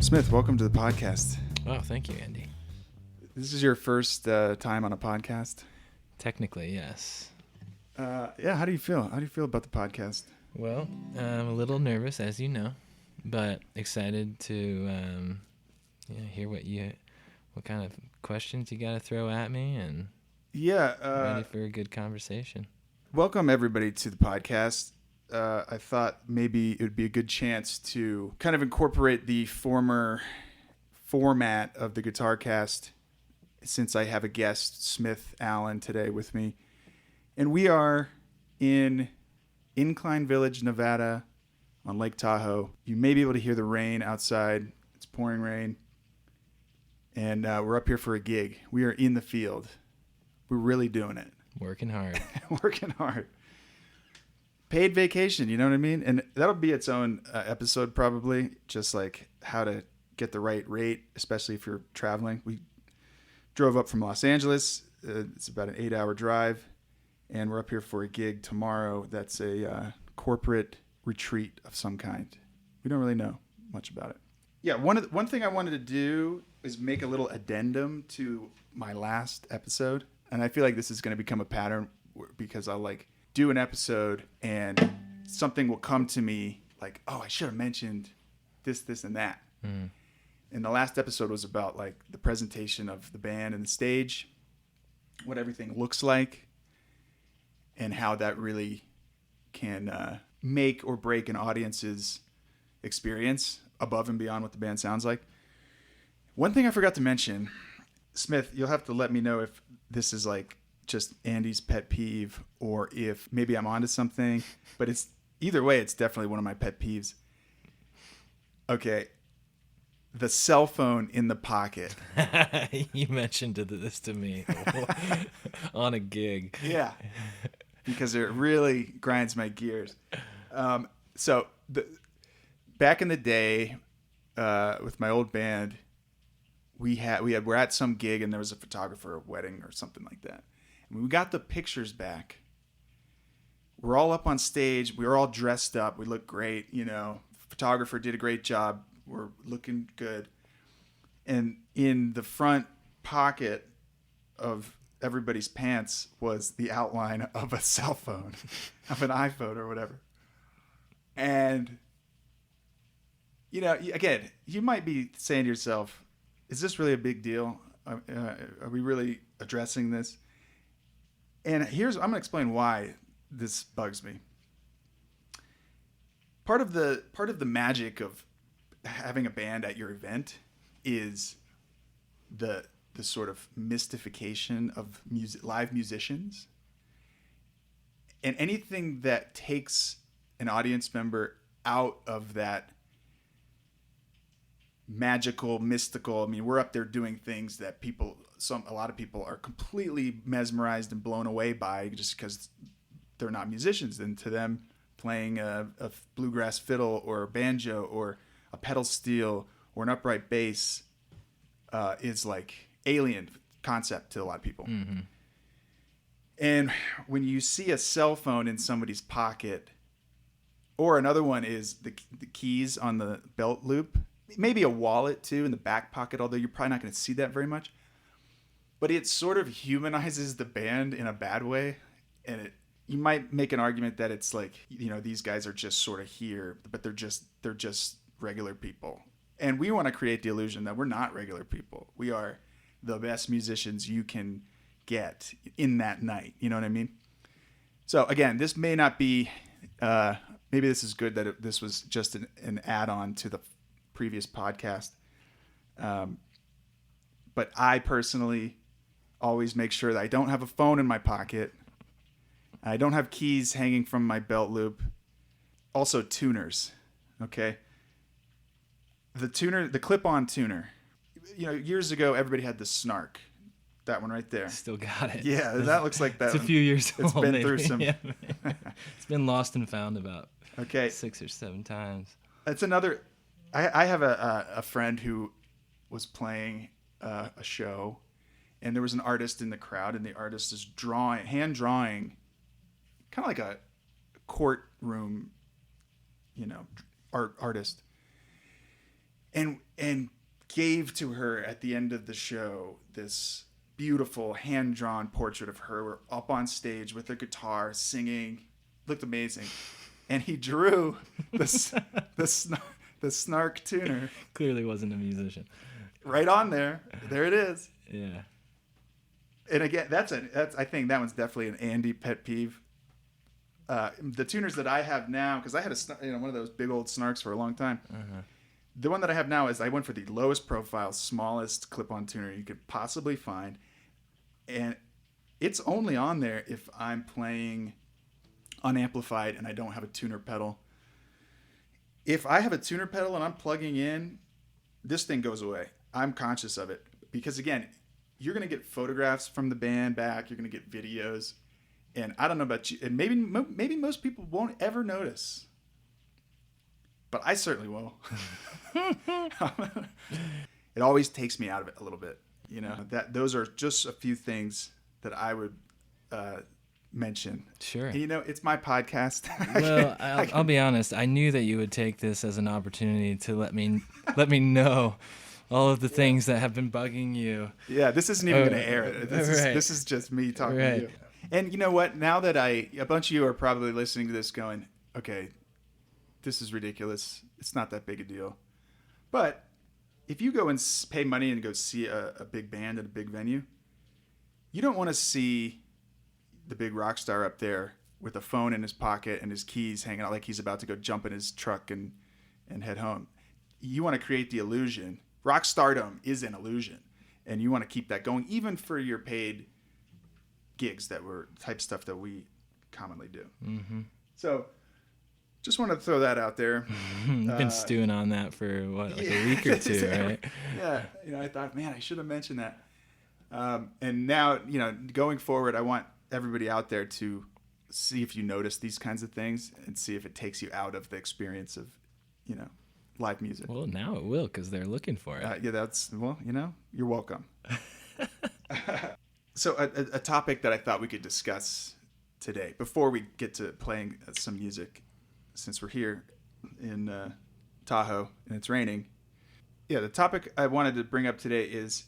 Smith, welcome to the podcast. Oh, thank you, Andy. This is your first time on a podcast? Technically, yes. Yeah, how do you feel? How do you feel about the podcast? Well, I'm a little nervous, as you know, but excited to hear what kind of questions you got to throw at me, and ready for a good conversation. Welcome, everybody, to the podcast. I thought maybe it would be a good chance to kind of incorporate the former format of the Guitar Cast, since I have a guest, Smith Allen, today with me. And we are in Incline Village, Nevada, on Lake Tahoe. You may be able to hear the rain outside. It's pouring rain. And we're up here for a gig. We are in the field. We're really doing it. Working hard. Working hard. Paid vacation, you know what I mean? And that'll be its own episode probably, just like how to get the right rate, especially if you're traveling. We drove up from Los Angeles. It's about an 8-hour drive. And we're up here for a gig tomorrow that's a corporate retreat of some kind. We don't really know much about it. Yeah, one thing I wanted to do is make a little addendum to my last episode. And I feel like this is going to become a pattern because I'll do an episode and something will come to me like, oh, I should have mentioned this, and that. Mm. And the last episode was about the presentation of the band and the stage, what everything looks like, and how that really can make or break an audience's experience above and beyond what the band sounds like. One thing I forgot to mention, Smith, you'll have to let me know if this is just Andy's pet peeve or if maybe I'm onto something, but either way, it's definitely one of my pet peeves. Okay. The cell phone in the pocket. You mentioned this to me on a gig. Yeah. Because it really grinds my gears. So back in the day, with my old band, we're at some gig and there was a photographer, a wedding or something like that. And we got the pictures back. We're all up on stage. We were all dressed up. We looked great. Photographer did a great job. We're looking good. And in the front pocket of everybody's pants was the outline of a cell phone, of an iPhone or whatever. And, again, you might be saying to yourself, is this really a big deal? Are we really addressing this? And I'm going to explain why this bugs me. Part of the magic of having a band at your event is the sort of mystification of live musicians. And anything that takes an audience member out of that magical, mystical. I mean, we're up there doing things that a lot of people are completely mesmerized and blown away by just because they're not musicians. And to them, playing a bluegrass fiddle or a banjo or a pedal steel or an upright bass is alien concept to a lot of people. Mm-hmm. And when you see a cell phone in somebody's pocket, or another one is the keys on the belt loop, maybe a wallet too in the back pocket, although you're probably not going to see that very much. But it sort of humanizes the band in a bad way. And you might make an argument that it's these guys are just sort of here, but they're just regular people. And we want to create the illusion that we're not regular people. We are the best musicians you can get in that night. You know what I mean? So again, this may not be, maybe this is good that this was just an add-on to the previous podcast. But I personally always make sure that I don't have a phone in my pocket. I don't have keys hanging from my belt loop. Also tuners. Okay. The clip-on tuner. Years ago, everybody had the Snark. That one right there. Still got it. Yeah, that looks like that. It's a few years old. It's been through some. Yeah. It's been lost and found about 6 or 7 times. That's another. I have a friend who was playing a show, and there was an artist in the crowd, and the artist is hand drawing, kind of like a courtroom, artist. and gave to her at the end of the show this beautiful hand-drawn portrait of her up on stage with a guitar singing. Looked amazing. And he drew the snark tuner. Clearly wasn't a musician. Right on there. There it is. Yeah. And again, that's I think that one's definitely an Andy pet peeve. The tuners that I have now, because I had one of those big old snarks for a long time. Uh-huh. The one that I have now is I went for the lowest profile, smallest clip-on tuner you could possibly find, and it's only on there if I'm playing unamplified and I don't have a tuner pedal. If I have a tuner pedal and I'm plugging in, this thing goes away. I'm conscious of it because, again, you're going to get photographs from the band back. You're going to get videos. And I don't know about you, and maybe most people won't ever notice, but I certainly will. It always takes me out of it a little bit, those are just a few things that I would mention. Sure. And, it's my podcast. Well, I'll be honest. I knew that you would take this as an opportunity to let me know all of the things that have been bugging you. Yeah, this isn't even going to air it. This is just me talking to you. And you know what? Now that a bunch of you are probably listening to this going, okay, this is ridiculous. It's not that big a deal. But if you go and pay money and go see a big band at a big venue, you don't want to see the big rock star up there with a phone in his pocket and his keys hanging out like he's about to go jump in his truck and head home. You want to create the illusion. Rock stardom is an illusion. And you want to keep that going, even for your paid gigs that were type stuff that we commonly do. Mm-hmm. So just want to throw that out there. You've been stewing on that for a week or two, right? Yeah. I thought, man, I should have mentioned that. And now, going forward, I want everybody out there to see if you notice these kinds of things and see if it takes you out of the experience of, live music. Well, now it will, because they're looking for it. You're welcome. So a topic that I thought we could discuss today, before we get to playing some music, since we're here in Tahoe and it's raining. Yeah, the topic I wanted to bring up today is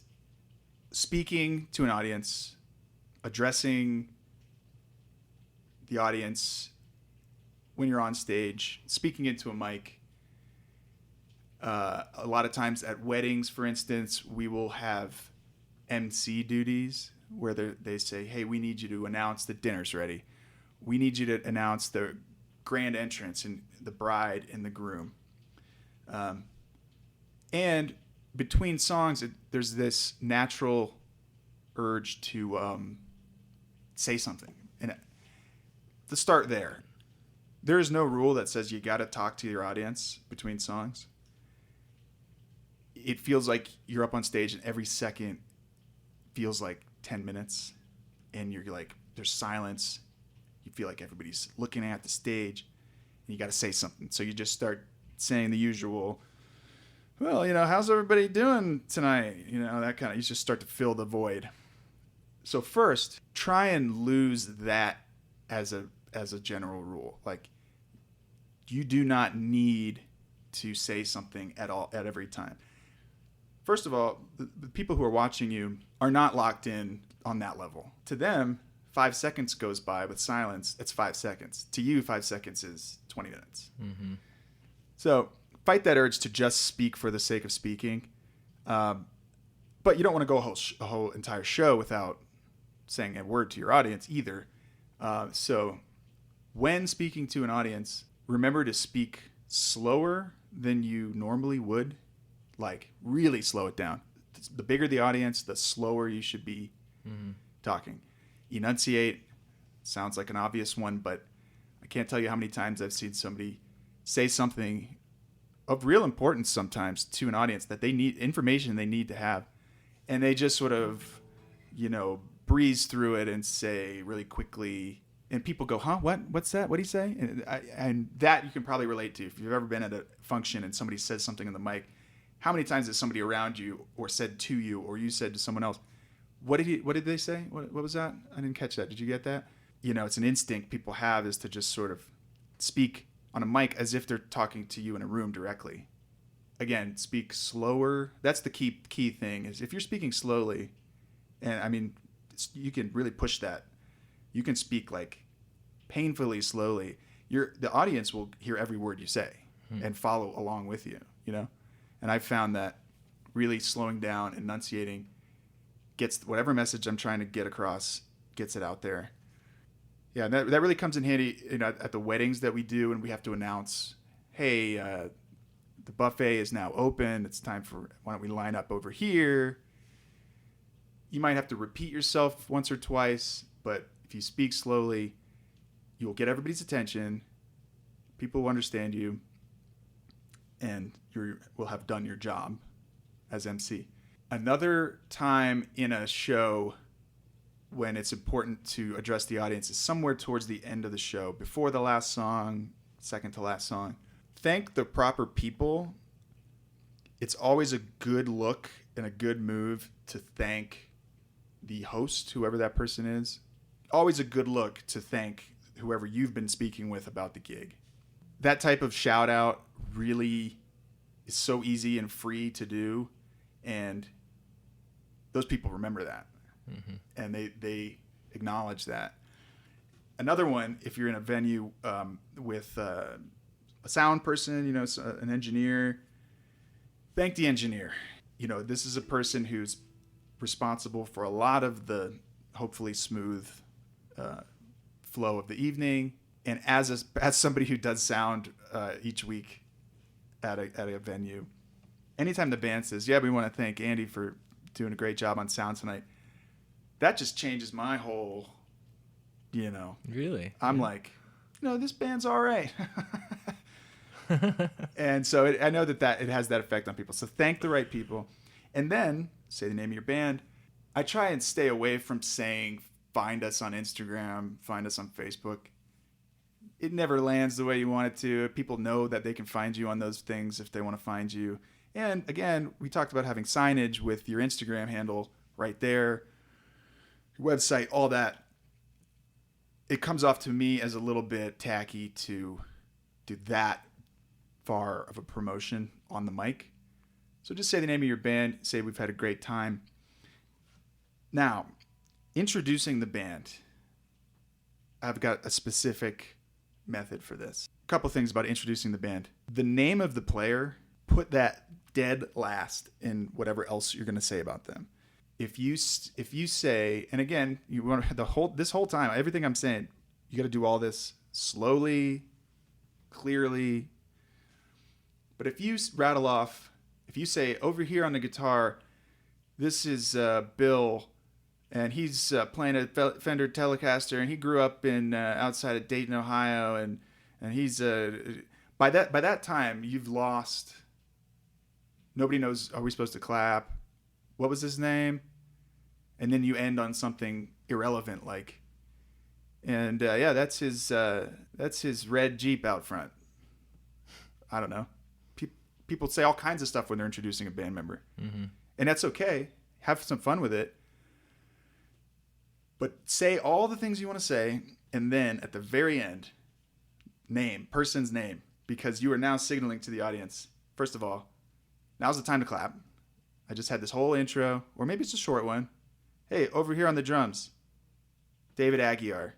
speaking to an audience, addressing the audience when you're on stage, speaking into a mic. A lot of times at weddings, for instance, we will have MC duties where they say, hey, we need you to announce the dinner's ready. We need you to announce the grand entrance and the bride and the groom. And between songs, there's this natural urge to say something. And to start there, there is no rule that says you got to talk to your audience between songs. It feels like you're up on stage and every second feels like 10 minutes and you're like, there's silence. You feel like everybody's looking at the stage and you got to say something. So you just start saying the usual, well, how's everybody doing tonight? That kind of, you just start to fill the void. So first, try and lose that as a general rule. Like, you do not need to say something at all at every time. First of all, the people who are watching you are not locked in on that level. To them, 5 seconds goes by with silence. It's 5 seconds. To you, 5 seconds is 20 minutes. Mm-hmm. So fight that urge to just speak for the sake of speaking. But you don't want to go a whole entire show without saying a word to your audience either. So when speaking to an audience, remember to speak slower than you normally would. Like, really slow it down. The bigger the audience, the slower you should be talking. Enunciate sounds like an obvious one, but I can't tell you how many times I've seen somebody say something of real importance sometimes to an audience that they need information they need to have, and they just sort of, breeze through it and say really quickly, and people go, huh, what's that? What'd he say? And that you can probably relate to. If you've ever been at a function and somebody says something in the mic, how many times has somebody around you or said to you or you said to someone else, what did they say? What was that? I didn't catch that. Did you get that? It's an instinct people have, is to just sort of speak on a mic as if they're talking to you in a room directly. again, speak slower. That's the key thing is if you're speaking slowly, and I mean, you can really push that. You can speak like painfully slowly. The audience will hear every word you say and follow along with you, you know? And I've found that really slowing down, enunciating, gets whatever message I'm trying to get across, gets it out there. Yeah, that really comes in handy, you know, at the weddings that we do, and we have to announce, hey, the buffet is now open. It's time for, why don't we line up over here? You might have to repeat yourself once or twice, but if you speak slowly, you will get everybody's attention. People will understand you, and you will have done your job as MC. Another time in a show when it's important to address the audience is somewhere towards the end of the show, before the last song, second to last song. Thank the proper people. It's always a good look and a good move to thank the host, whoever that person is. Always a good look to thank whoever you've been speaking with about the gig. That type of shout out really is so easy and free to do, and those people remember that. And they acknowledge that. Another one, if you're in a venue with a sound person, you know, an engineer, thank the engineer. You know, this is a person who's responsible for a lot of the hopefully smooth flow of the evening. And as somebody who does sound each week at a venue, anytime the band says, yeah, we want to thank Andy for doing a great job on sound tonight, that just changes my whole, you know. Really? I'm like, no, this band's all right. And so I know that it has that effect on people. So thank the right people. And then say the name of your band. I try and stay away from saying, find us on Instagram, find us on Facebook. It never lands the way you want it to. People know that they can find you on those things if they want to find you. And again, we talked about having signage with your Instagram handle right there, your website, all that. It comes off to me as a little bit tacky to do that far of a promotion on the mic. So just say the name of your band, say we've had a great time. Now, introducing the band. I've got a specific method for this. A couple things about introducing the band. The name of the player, put that dead last in whatever else you're going to say about them. If you say, and again, you want this whole time, everything I'm saying, you got to do all this slowly, clearly. But if you rattle off, if you say over here on the guitar, this is Bill, and he's playing a Fender Telecaster, and he grew up in outside of Dayton, Ohio, and he's by that time you've lost. Nobody knows. Are we supposed to clap? What was his name? And then you end on something irrelevant like, and yeah, that's his red Jeep out front. I don't know. People say all kinds of stuff when they're introducing a band member, and that's okay. Have some fun with it. But say all the things you want to say, and then at the very end, person's name, because you are now signaling to the audience, first of all, now's the time to clap. I just had this whole intro, or maybe it's a short one. Hey, over here on the drums, David Aguiar.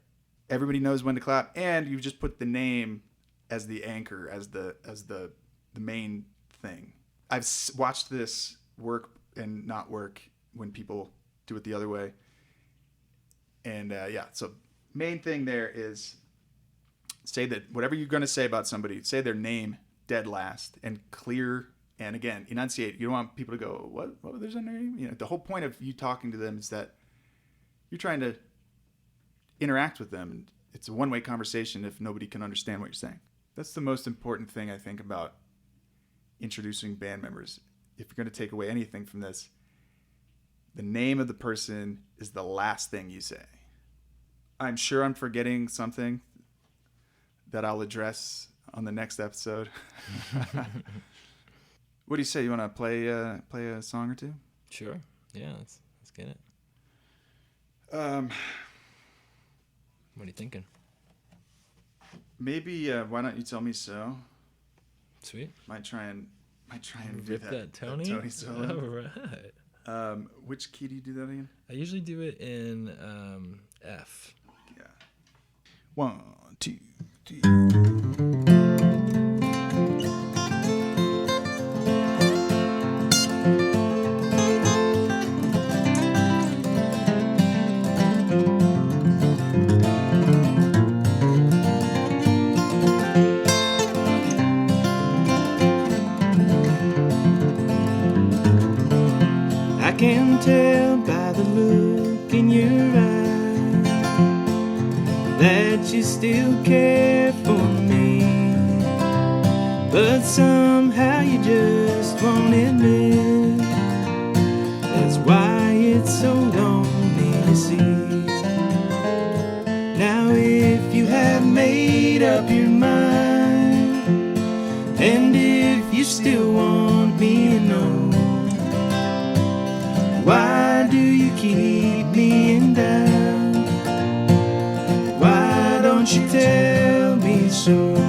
Everybody knows when to clap, and you've just put the name as the anchor, as the main thing. I've watched this work and not work when people do it the other way. And yeah, so main thing there is say that whatever you're going to say about somebody, say their name dead last and clear. And again, enunciate. You don't want people to go, what was their name? You know, the whole point of you talking to them is that you're trying to interact with them. And it's a one-way conversation if nobody can understand what you're saying. That's the most important thing I think about introducing band members. If you're going to take away anything from this, the name of the person is the last thing you say. I'm sure I'm forgetting something that I'll address on the next episode. What do you say? You want to play a song or two? Sure. Yeah, let's get it. What are you thinking? Maybe Why Don't You Tell Me So? Sweet. Might try and might try and rip that Tony. Tony solo. All right. Which key do you do that in? I usually do it in F. Yeah. 1, 2, 3. I can tell by the look in your eyes that you still care for me, but somehow you just won't admit. That's why it's so lonely to see. Now if you have made up your mind, and if you still want me to know, why do you keep me in doubt? Why don't you tell me so?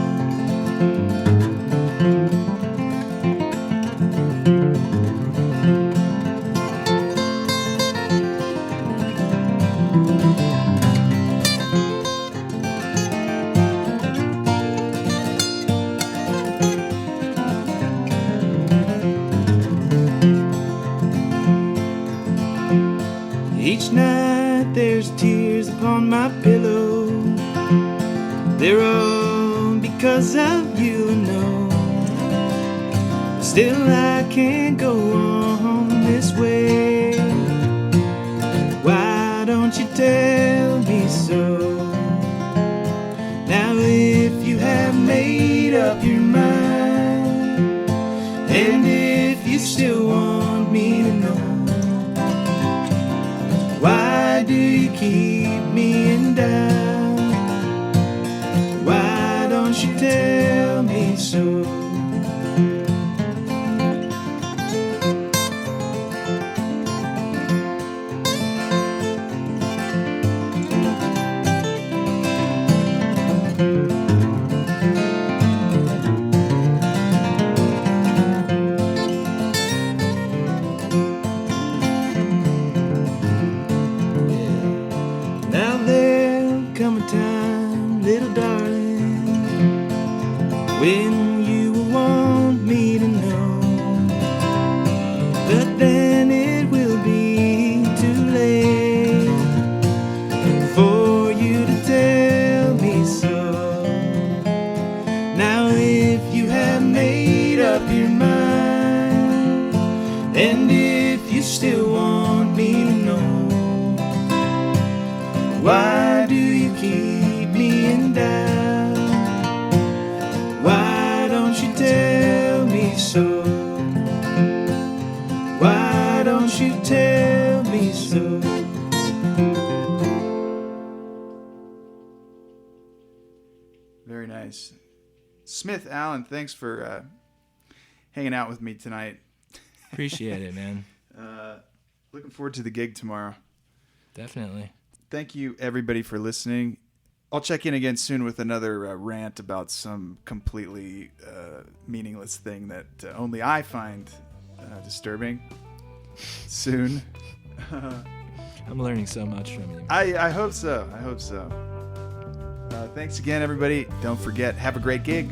Each night there's tears upon my pillow. They're all because of you, I know. Still I can't go on this way. Why don't you tell me so? Now if you have made up your mind, and if you still want me to know, why do you keep me in doubt? Why don't you tell me so? Now there'll come a time, little darling, when you will want me to know, but then it will be too late for you to tell me so. Now if you have made up your mind, and if you still want me to know, why do you keep me in doubt? Why don't you tell me so? Why don't you tell me so? Very nice. Smith Allen, thanks for hanging out with me tonight. Appreciate it, man. Looking forward to the gig tomorrow. Definitely. Thank you, everybody, for listening. I'll check in again soon with another rant about some completely meaningless thing that only I find disturbing. Soon. I'm learning so much from you. I hope so. I hope so. Thanks again, everybody. Don't forget, have a great gig.